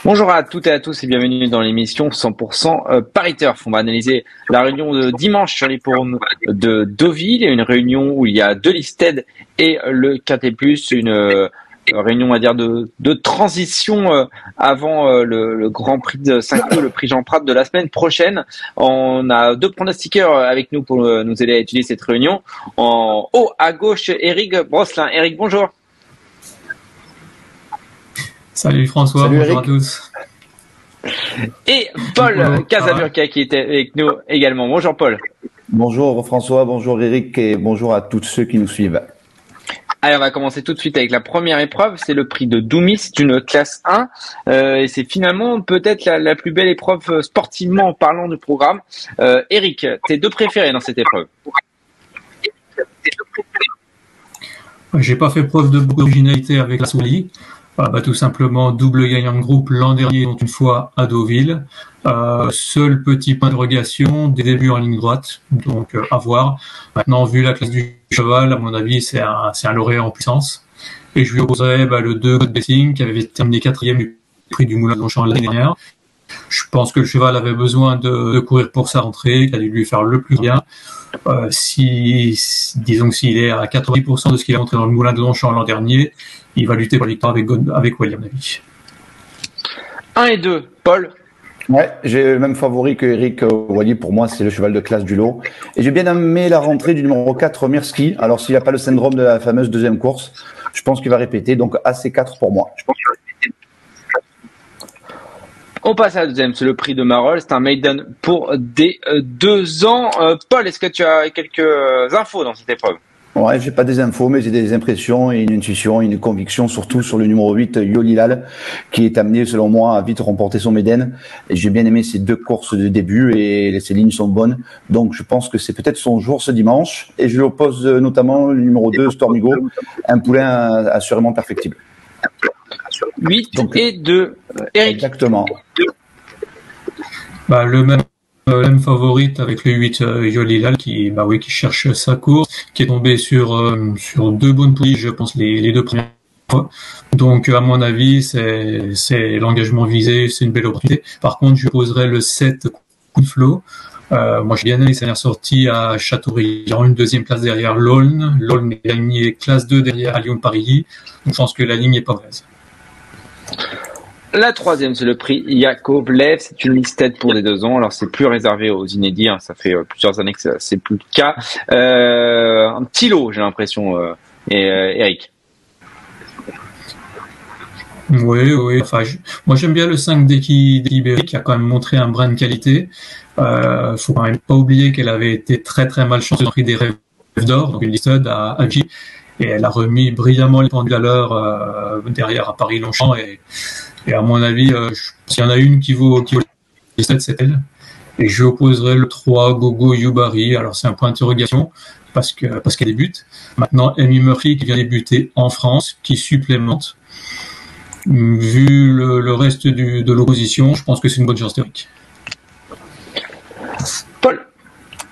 Bonjour à toutes et à tous et bienvenue dans l'émission 100% Paris Turf. On va analyser la réunion de dimanche sur l'hippodrome de Deauville, une réunion où il y a deux listed et le Quintet Plus, une réunion on va dire de transition avant le Grand Prix de Saint-Cloud, le prix Jean Prat de la semaine prochaine. On a deux pronostiqueurs avec nous pour nous aider à étudier cette réunion. En haut à gauche, Eric Brosselin. Eric, bonjour. Salut François, Salut bonjour Eric. à tous. Et Paul Casaburca qui était avec nous également. Bonjour Paul. Bonjour François, bonjour Eric et bonjour à tous ceux qui nous suivent. Allez, on va commencer tout de suite avec la première épreuve. C'est le prix de Doumis, c'est une classe 1. Et c'est finalement peut-être la plus belle épreuve sportivement parlant du programme. Eric, tes deux préférés dans cette épreuve? J'ai pas fait preuve de beaucoup d'originalité avec la Souli. Tout simplement double gagnant de groupe l'an dernier, dont une fois à Deauville. Seul petit point d'interrogation, des débuts en ligne droite, donc à voir. Maintenant, vu la classe du cheval, à mon avis, c'est un lauréat en puissance. Et je lui opposerai le 2 God Blessing, qui avait terminé 4e du prix du Moulin de Longchamp l'année dernière. Je pense que le cheval avait besoin de courir pour sa rentrée, qu'il a dû lui faire le plus bien. Disons que s'il est à 90% de ce qu'il a montré dans le Moulin de Longchamp l'an dernier, il va lutter pour la victoire avec William Navy. 1 et 2, Paul. Ouais, j'ai le même favori que Eric Wally. Pour moi, c'est le cheval de classe du lot. Et j'ai bien aimé la rentrée du numéro 4, Mirski. Alors, s'il n'a pas le syndrome de la fameuse deuxième course, je pense qu'il va répéter. Donc, AC4 pour moi. On passe à la deuxième, c'est le prix de Marolles. C'est un maiden pour des 2 ans. Paul, est-ce que tu as quelques infos dans cette épreuve? Ouais, j'ai pas des infos, mais j'ai des impressions et une intuition, une conviction, surtout sur le numéro 8, Yolilal, qui est amené, selon moi, à vite remporter son Méden. Et j'ai bien aimé ces deux courses de début et ces lignes sont bonnes. Donc, je pense que c'est peut-être son jour ce dimanche. Et je lui oppose notamment le numéro 2, Stormigo, un poulain assurément perfectible. 8 et 2. Eric. Exactement. Le même favorite avec le 8 Yolilal qui cherche sa course, qui est tombé sur deux bonnes poulies, je pense, les deux premières fois. Donc, à mon avis, c'est l'engagement visé, c'est une belle opportunité. Par contre, je poserai le 7 Coup de Flot. Moi, j'ai bien aimé sa dernière sortie à Châteaubriand, une deuxième place derrière l'Aulne. L'Aulne est gagné classe 2 derrière à Lyon-Paris. Donc, je pense que la ligne est pas mauvaise. La troisième, c'est le prix Yakovlev. C'est une listed pour des 2 ans. Alors, c'est plus réservé aux inédits. Hein. Ça fait plusieurs années que c'est plus le cas. Un petit lot, j'ai l'impression, Eric. Oui. Moi, j'aime bien le 5 d'Ibéry, qui a quand même montré un brin de qualité. Faut quand même pas oublier qu'elle avait été très, très malchanceuse dans le prix des Rêves d'Or, donc une listed à J. Et elle a remis brillamment les pendules à l'heure derrière à Paris-Longchamp. Et à mon avis, s'il y en a une qui vaut les 7, c'est elle. Et je opposerai le 3 Gogo Yubari. Alors c'est un point d'interrogation parce qu'elle débute. Maintenant, Amy Murphy qui vient débuter en France, qui supplémente. Vu le reste de l'opposition, je pense que c'est une bonne chance théorique. Paul.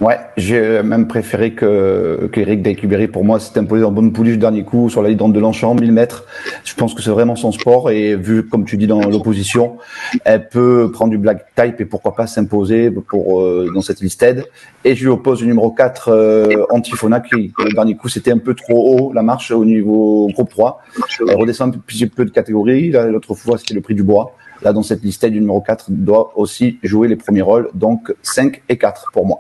Ouais, j'ai même préféré qu'Eric Daikuberi. Pour moi, c'était imposé en bonne pouliche dernier coup sur la ligne de Longchamp, 1000 mètres. Je pense que c'est vraiment son sport et vu, comme tu dis, dans l'opposition, elle peut prendre du black type et pourquoi pas s'imposer dans cette listed. Et je lui oppose le numéro 4, Antifona, qui, le dernier coup, c'était un peu trop haut, la marche au niveau groupe 3. Elle redescend un petit peu de catégorie. L'autre fois, c'était le prix du bois. Là, dans cette listed du numéro 4, doit aussi jouer les premiers rôles. Donc, 5 et 4 pour moi.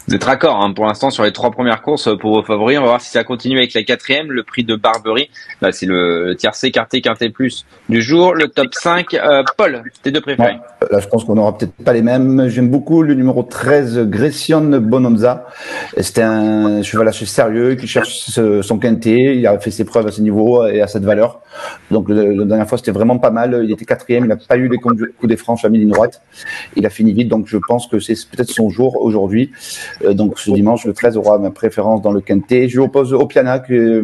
Vous êtes raccord pour l'instant sur les 3 premières courses pour vos favoris. On va voir si ça continue avec la 4e, le prix de Barbery. Là, c'est le tiercé, Quintet Plus du jour. Le top 5. Paul, tes deux préférés. Ouais, là, je pense qu'on n'aura peut-être pas les mêmes. J'aime beaucoup le numéro 13, Grecian Bonanza. C'était un cheval assez sérieux qui cherche son quintet. Il a fait ses preuves à ce niveau et à cette valeur. Donc, la dernière fois, c'était vraiment pas mal. Il était 4e. Il n'a pas eu les coups des franches à mi-ligne droite. Il a fini vite. Donc, je pense que c'est peut-être son jour aujourd'hui. Donc ce dimanche, le 13 aura ma préférence dans le quintet. Je lui oppose Opiana, qui est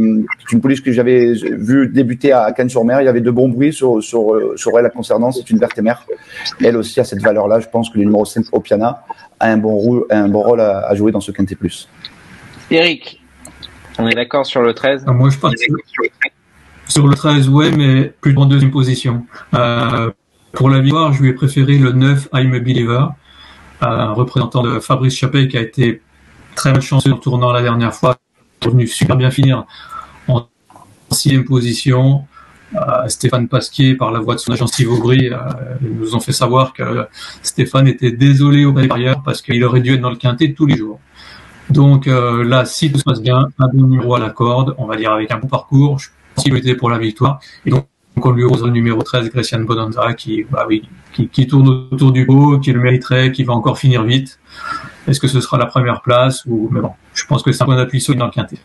une pouliche que j'avais vu débuter à Cannes-sur-Mer. Il y avait de bons bruits sur elle la concernant. C'est une verte et mère. Elle aussi a cette valeur-là. Je pense que le numéro 5, Opiana, a un bon rôle à jouer dans ce quintet plus. Eric, on est d'accord sur le 13? Moi, je pense sur le 13, ouais, mais plus en deuxième position. pour la victoire, je lui ai préféré le 9 I'm a Believer, un représentant de Fabrice Chappé qui a été très malchanceux en tournant la dernière fois, est venu super bien finir en 6e position. Stéphane Pasquier, par la voix de son agent Steve Aubry, nous ont fait savoir que Stéphane était désolé auprès des parieurs parce qu'il aurait dû être dans le quintet tous les jours. Donc là, si tout se passe bien, un bon numéro à la corde, on va dire avec un bon parcours, je pense qu'il était pour la victoire. Et donc on lui rose le numéro 13, Grecian Bonanza, qui tourne autour du pot, qui le mériterait, qui va encore finir vite. Est-ce que ce sera la première place ou... Mais bon, je pense que c'est un point d'appui solide dans le quintet.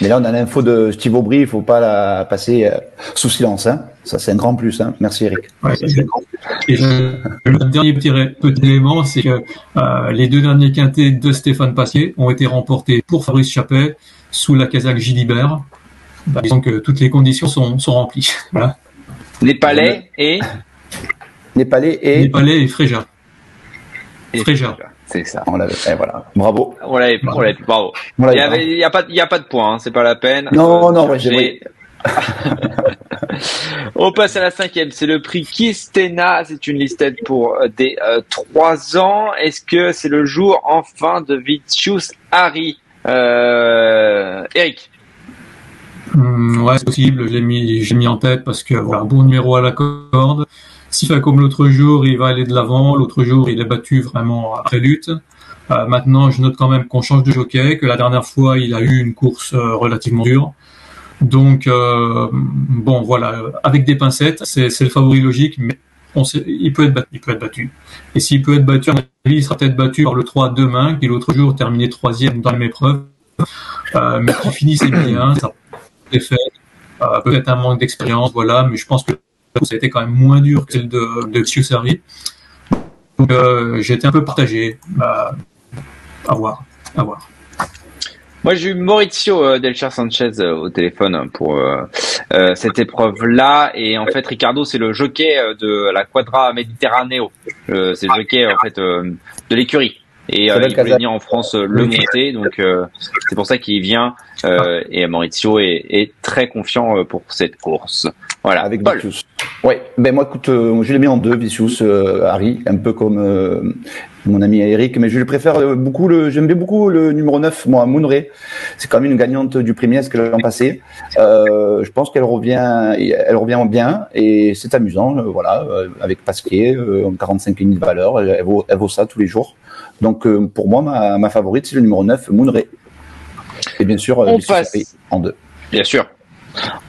Mais là, on a l'info de Steve Aubry, il faut pas la passer sous silence. Hein. Ça, c'est un grand plus. Hein. Merci, Eric. Ouais, et le dernier petit élément, c'est que les 2 derniers quintets de Stéphane Pasquier ont été remportés pour Fabrice Chappet sous la casaque Gilibert. Disons que toutes les conditions sont remplies. Voilà. Népalais et Fréja. Fréja. C'est ça. On l'avait. Voilà. Bravo. On l'avait. Bravo. Il y a pas de points. Hein, c'est pas la peine. Non. On passe à la 5e. C'est le prix Kistena. C'est une listette pour des 3 ans. Est-ce que c'est le jour enfin de Vicious Harry, Eric? Ouais, c'est possible. J'ai mis en tête parce que voilà, bon numéro à la corde. S'il fait comme l'autre jour, il va aller de l'avant. L'autre jour, il est battu vraiment après lutte. Maintenant, je note quand même qu'on change de jockey, que la dernière fois, il a eu une course relativement dure. Donc, bon, voilà, avec des pincettes, c'est le favori logique, mais il peut être battu. Et s'il peut être battu, il sera peut-être battu par le 3 demain, qui l'autre jour terminé 3e dans la même épreuve, mais qui finissait bien, ça a fait, peut-être un manque d'expérience, voilà, mais je pense que ça a été quand même moins dur que celle de Vicious Harry. Donc, j'ai été un peu partagé. À voir. Moi, j'ai eu Maurizio Delcher Sanchez au téléphone pour cette épreuve-là. Et en fait, Ricardo, c'est le jockey de la Quadra Mediterraneo. C'est le jockey en fait de l'écurie. Et il voulait venir en France le monter, donc c'est pour ça qu'il vient. Et Maurizio est très confiant pour cette course. Voilà. Avec Paul. Vicious. Ouais. Ben moi, écoute, je l'ai mis en 2, Vicious, Harry, un peu comme mon ami Eric, mais je le préfère beaucoup. J'aime bien beaucoup le numéro 9, moi, Moonray. C'est quand même une gagnante du Premier que l'an passé. Je pense qu'elle revient bien et c'est amusant. Voilà, avec Pasquier, 45 000 de valeur, elle vaut ça tous les jours. Donc pour moi, ma favorite, c'est le numéro 9, Moonray. Et bien sûr, on passe en 2. Bien sûr.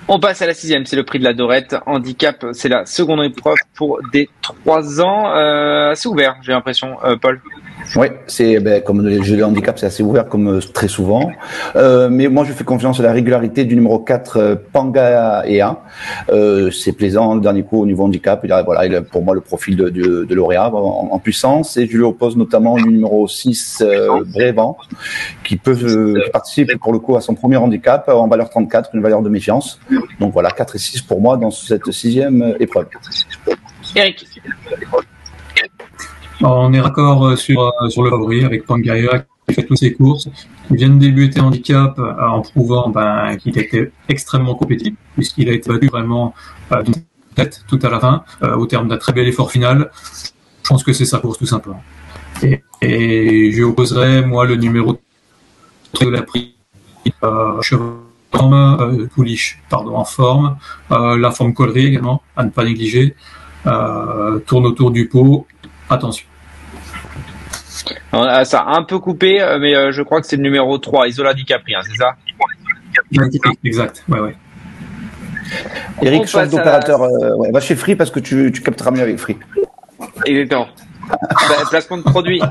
On passe à la 6e, c'est le prix de la Dorette. Handicap, c'est la seconde épreuve pour des 3 ans. Assez ouvert, j'ai l'impression, Paul. Oui, c'est comme le jeu de handicap, c'est assez ouvert comme très souvent. Mais moi, je fais confiance à la régularité du numéro 4, Panga Ea. C'est plaisant, le dernier coup au niveau handicap. Il a pour moi le profil de lauréat en puissance. Et je lui oppose notamment le numéro 6, Brévent, qui participe pour le coup à son premier handicap en valeur 34, une valeur de méfiance. Donc voilà, 4 et 6 pour moi dans cette 6e épreuve. Eric. On est raccord sur le favori avec Pangaea qui fait toutes ses courses. Il vient de débuter handicap en prouvant qu'il était extrêmement compétitif puisqu'il a été battu vraiment d'une tête tout à la fin au terme d'un très bel effort final. Je pense que c'est sa course tout simplement. Et je opposerai moi le numéro 3 de la prix Pouliche, en forme, la forme collerie également, à ne pas négliger, tourne autour du pot, attention. Alors, ça a un peu coupé, mais je crois que c'est le numéro 3, Isola Di Capri, hein, c'est ça? Exact, ouais. Eric, change d'opérateur, va chez Free parce que tu capteras mieux avec Free. Exactement. Placement de produit.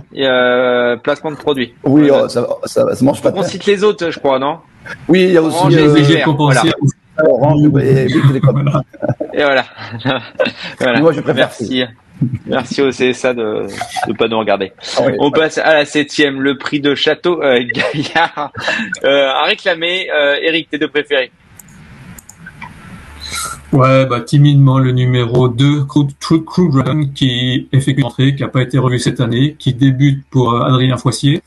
Placement de produit. Oui, ça mange pas. On cite les autres, je crois, non? Oui, il y a aussi les compensés. Orange et Télécom. Et voilà. Moi, je préfère. Merci au CSA de pas nous regarder. On passe à la 7e, le prix de Château Gaillard. À réclamer, Eric, tes deux préférés. Ouais, timidement le numéro 2, Crew Dragon, qui effectue une entrée, qui n'a pas été revu cette année, qui débute pour Adrien Foissier.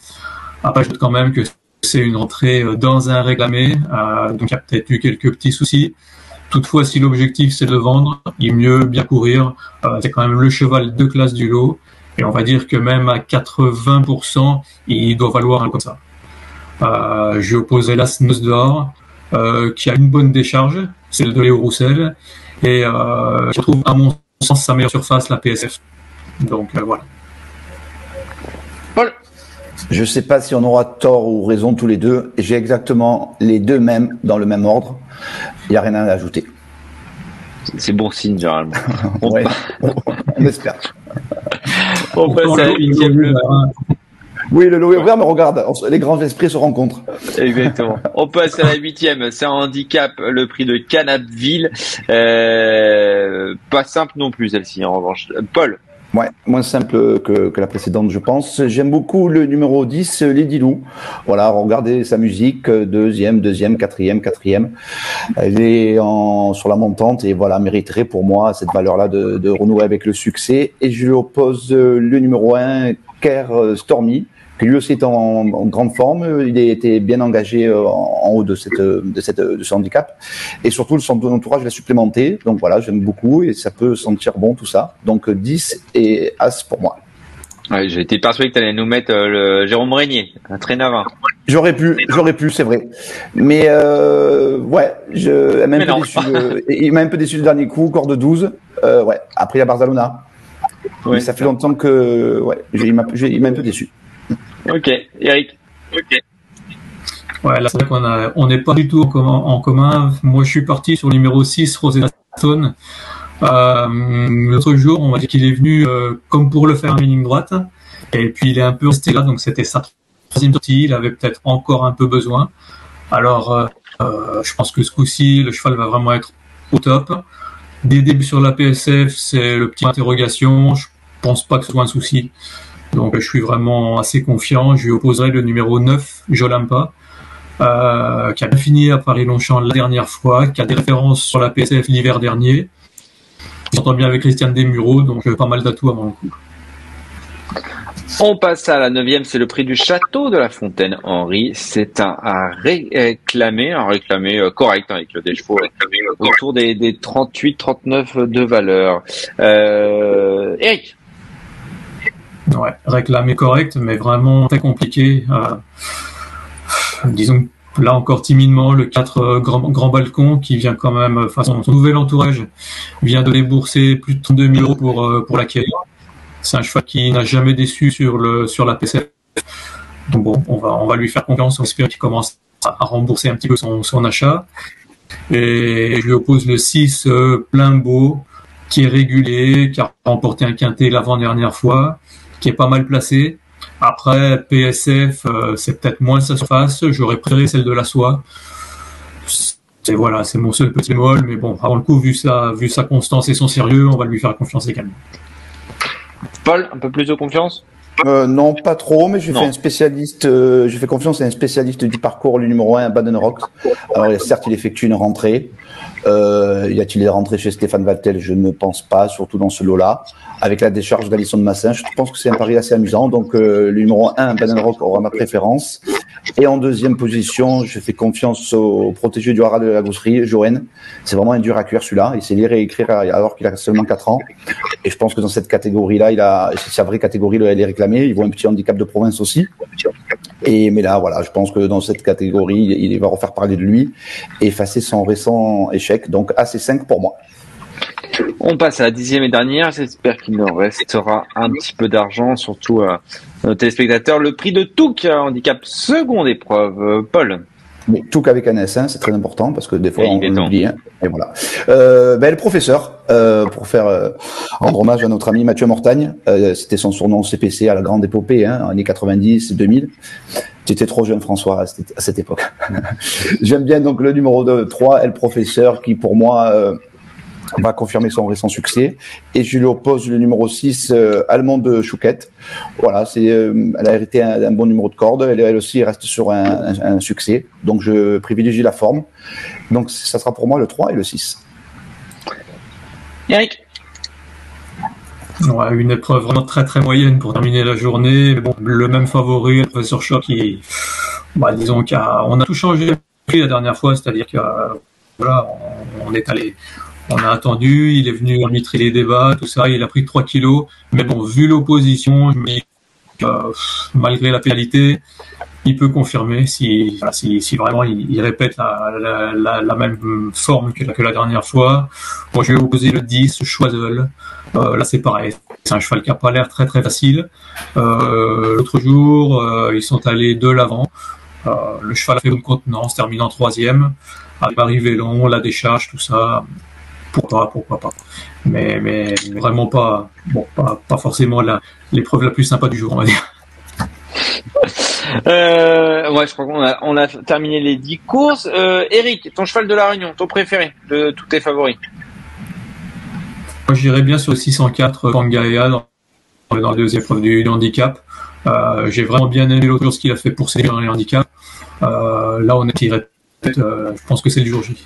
Après, je note quand même que c'est une entrée dans un réclamé, donc il y a peut-être eu quelques petits soucis. Toutefois, si l'objectif c'est de vendre, il mieux bien courir. C'est quand même le cheval de classe du lot. Et on va dire que même à 80%, il doit valoir un comme ça. J'ai opposé l'As Noce d'Or, qui a une bonne décharge, c'est le de Léo Roussel, et je trouve à mon sens sa meilleure surface, la PSF. Donc voilà. Paul. Je sais pas si on aura tort ou raison tous les deux. J'ai exactement les deux mêmes dans le même ordre. Il n'y a rien à ajouter. C'est bon signe, généralement. Ouais, on espère. On passe à la 8e. Oui, le lot est ouvert, mais regarde, les grands esprits se rencontrent. Exactement. On passe à la 8e. C'est un handicap, le prix de Canapville. Pas simple non plus, celle-ci, en revanche. Paul. Ouais, moins simple que la précédente, je pense. J'aime beaucoup le numéro 10, Lady Lou. Voilà, regardez sa musique, deuxième, quatrième. Elle est sur la montante et voilà, mériterait pour moi cette valeur-là de renouer avec le succès. Et je lui oppose le numéro 1, Kerr Stormy, qui lui aussi est en grande forme. Il a été bien engagé en haut de ce handicap. Et surtout, son entourage l'a supplémenté. Donc voilà, j'aime beaucoup et ça peut sentir bon tout ça. Donc 10 et As pour moi. Ouais, j'ai été persuadé que tu allais nous mettre le Jérôme Régnier, un traîne à 20. J'aurais pu, c'est vrai. Mais ouais, il m'a un peu déçu le dernier coup, corde 12. Ouais, après il y a Barcelona. Ouais, mais ça fait longtemps que il m'a un peu déçu. Ok, Eric. Ok. Ouais, là c'est vrai on n'est pas du tout en commun. Moi je suis parti sur le numéro 6, Rosetta Stone. L'autre jour, on va dire qu'il est venu comme pour le faire en ligne droite, et puis il est un peu resté là, donc c'était sa troisième sortie, il avait peut-être encore un peu besoin. Alors je pense que ce coup-ci, le cheval va vraiment être au top. Des débuts sur la PSF, c'est le petit interrogation, je pense pas que ce soit un souci. Donc je suis vraiment assez confiant. Je lui opposerai le numéro 9, Jolampa, qui a bien fini à Paris-Longchamp la dernière fois, qui a des références sur la PSF l'hiver dernier. Il s'entend bien avec Christiane Desmureaux, donc pas mal d'atouts avant le coup. On passe à la 9e, c'est le prix du Château de la Fontaine-Henri. C'est un réclamé correct, avec des chevaux autour des 38-39 de valeur. Eric. Ouais, réclamé correct, mais vraiment très compliqué. Disons là encore timidement, le 4 grand balcon qui vient quand même, son nouvel entourage vient de débourser plus de 32 000 € pour l'acquérir. C'est un cheval qui n'a jamais déçu sur la PCF. Donc bon, on va lui faire confiance, on espère qu'il commence à rembourser un petit peu son achat. Et je lui oppose le 6 plein beau, qui est régulier, qui a remporté un quintet l'avant-dernière fois, qui est pas mal placé. Après, PSF, c'est peut-être moins sa surface. J'aurais préféré celle de la Soie. C'est mon seul petit bémol, mais bon, avant le coup, vu sa constance et son sérieux, on va lui faire confiance également. Paul, un peu plus de confiance? Non, pas trop, mais j'ai fait confiance à un spécialiste du parcours, le numéro 1, Baden-Rock. Alors, certes, il effectue une rentrée. Y a-t-il des rentrées chez Stéphane Valtel? Je ne pense pas, surtout dans ce lot-là. Avec la décharge d'Alisson de Massin, je pense que c'est un pari assez amusant. Donc, le numéro 1, Baden-Rock, aura ma préférence. Et en deuxième position, je fais confiance au protégé du haras de la Gousserie, Joen. C'est vraiment un dur à cuire, celui-là. Il sait lire et écrire alors qu'il a seulement 4 ans. Et je pense que dans cette catégorie-là, c'est sa vraie catégorie, elle est réclamée. Il voit un petit handicap de province aussi. Mais là, voilà, je pense que dans cette catégorie, il va refaire parler de lui et effacer son récent échec. Donc, AC5 pour moi. On passe à la 10e et dernière. J'espère qu'il nous restera un petit peu d'argent, surtout à nos téléspectateurs. Le prix de Touc, handicap seconde épreuve. Paul. Mais Touc avec un S, c'est très important parce que des fois on l'oublie. Et voilà. Le professeur, pour faire rendre hommage à notre ami Mathieu Mortagne, c'était son surnom CPC à la grande épopée, années 90, 2000. Tu étais trop jeune, François, à cette époque. J'aime bien donc le numéro 3, le professeur, qui pour moi va confirmer son récent succès. Et je lui oppose le numéro 6, Allemande Chouquette. Voilà, elle a hérité un bon numéro de corde. Elle aussi reste sur un succès. Donc, je privilégie la forme. Donc, ça sera pour moi le 3 et le 6. Eric. Ouais, une épreuve vraiment très très moyenne pour terminer la journée. Bon, le même favori, le professeur Choc, disons on a tout changé la dernière fois, c'est-à-dire que voilà, on a attendu, il est venu arbitrer les débats, tout ça, il a pris 3 kilos, mais bon, vu l'opposition, je me dis malgré la pénalité, il peut confirmer si vraiment il répète la même forme que la dernière fois. Moi, je vais opposer le 10, Choiseul. Là, c'est pareil. C'est un cheval qui n'a pas l'air très très facile. L'autre jour, ils sont allés de l'avant. Le cheval a fait une contenance, terminant 3e. Avec Marie-Vélon, la décharge, tout ça. Pourquoi pas. Mais vraiment pas forcément l'épreuve la plus sympa du jour, on va dire. Ouais, je crois qu'on a terminé les 10 courses. Eric, ton cheval de la Réunion, ton préféré de tous tes favoris? Moi, j'irais bien sur le 604 Pangaea dans la deuxième épreuve du handicap. J'ai vraiment bien aimé l'autre jour ce qu'il a fait pour séduire les handicaps. Là, on est tiré. Je pense que c'est le jour J.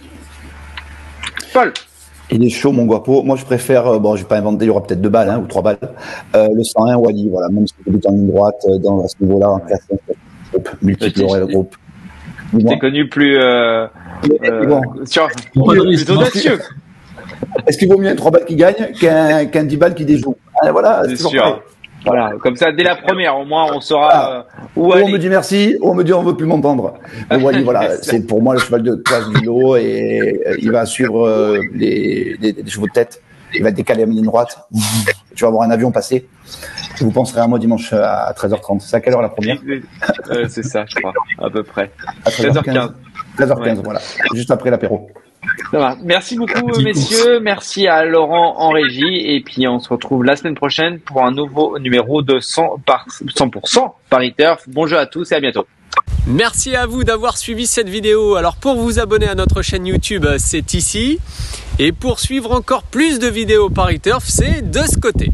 Paul. Il est chaud, mon guapo. Moi, je préfère, je vais pas inventer, il y aura peut-être 2 balles, ou 3 balles. Le 101 Wally, voilà, même si il est en ligne droite, dans ce niveau-là, en classe multiple le groupe. T'es connu plus, plutôt audacieux. Est-ce qu'il vaut mieux un 3 balles qui gagne qu'un 10 balles qui déjoue? Voilà, c'est sûr. Voilà, comme ça, dès la première, au moins, on saura où aller. On me dit merci, on me dit on veut plus m'entendre. Mais Wally, voilà, c'est pour moi le cheval de classe du lot et il va suivre les chevaux de tête. Il va être décalé à ligne droite. Tu vas avoir un avion passer. Vous penserez à moi dimanche à 13h30. C'est à quelle heure la première? C'est ça, je crois, à peu près. À 13h15. 13h15, voilà. Juste après l'apéro. Ça va. Merci beaucoup, messieurs. Merci à Laurent en régie. Et puis, on se retrouve la semaine prochaine pour un nouveau numéro de 100% Paris Turf. Bonjour à tous et à bientôt. Merci à vous d'avoir suivi cette vidéo. Alors, pour vous abonner à notre chaîne YouTube, c'est ici. Et pour suivre encore plus de vidéos Paris Turf, c'est de ce côté.